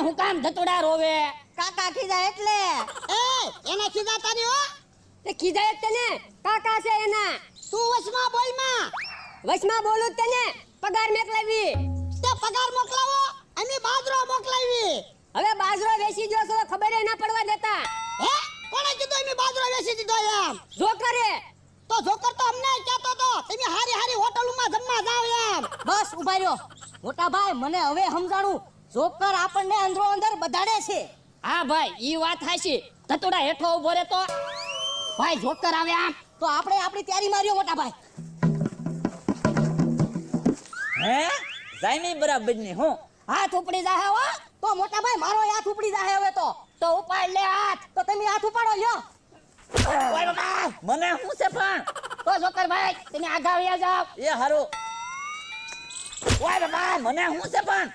હું કામ ધતોડા રોવે? કાકા ખીજાય એટલે એને ખીજાતા નહીં હો. તે ખીજાય જ તને કાકા છે એના તું વચમાં બોલ માં. વચમાં બોલું જ તને પગાર મેકલાવી તે પગાર મોકલાવો અમે બાજરો મોકલાવી. હવે બાજરો વેચી જો છો ખબર ના પડવા દેતા હે કોણે કીધું અમે બાજરો વેચી દીધો એમ? જો કરે તો જોકર તો અમને કહેતો તો તમે હારી હારી હોટલોમાં જમવા જાવ એમ. બસ ઉભા રહ્યો મોટા ભાઈ મને હવે સમજાણું જોકર આપણને અંદરો અંદર બધાડે છે હા ભાઈ ઈ વાત હાચી. ધતોડા હેઠો ઉભો રે તો ભાઈ જોકર આવે આમ. તો આપણે આપણી તૈયારી માર્યો મોટા ભાઈ હે જાયની બરાબર ની હું હાથ ઉપડી જાહે હો. તો મોટા ભાઈ મારો હાથ ઉપડી જાહે હવે તો ઉપાડ લે હાથ. તો તમે હાથ ઉપાડો લ્યો ઓય બાબા. મને શું છે પણ તો જોકર ભાઈ તમે આગળ આવ્યા જાવ. એ હારું ઓય બાબા. મને શું છે પણ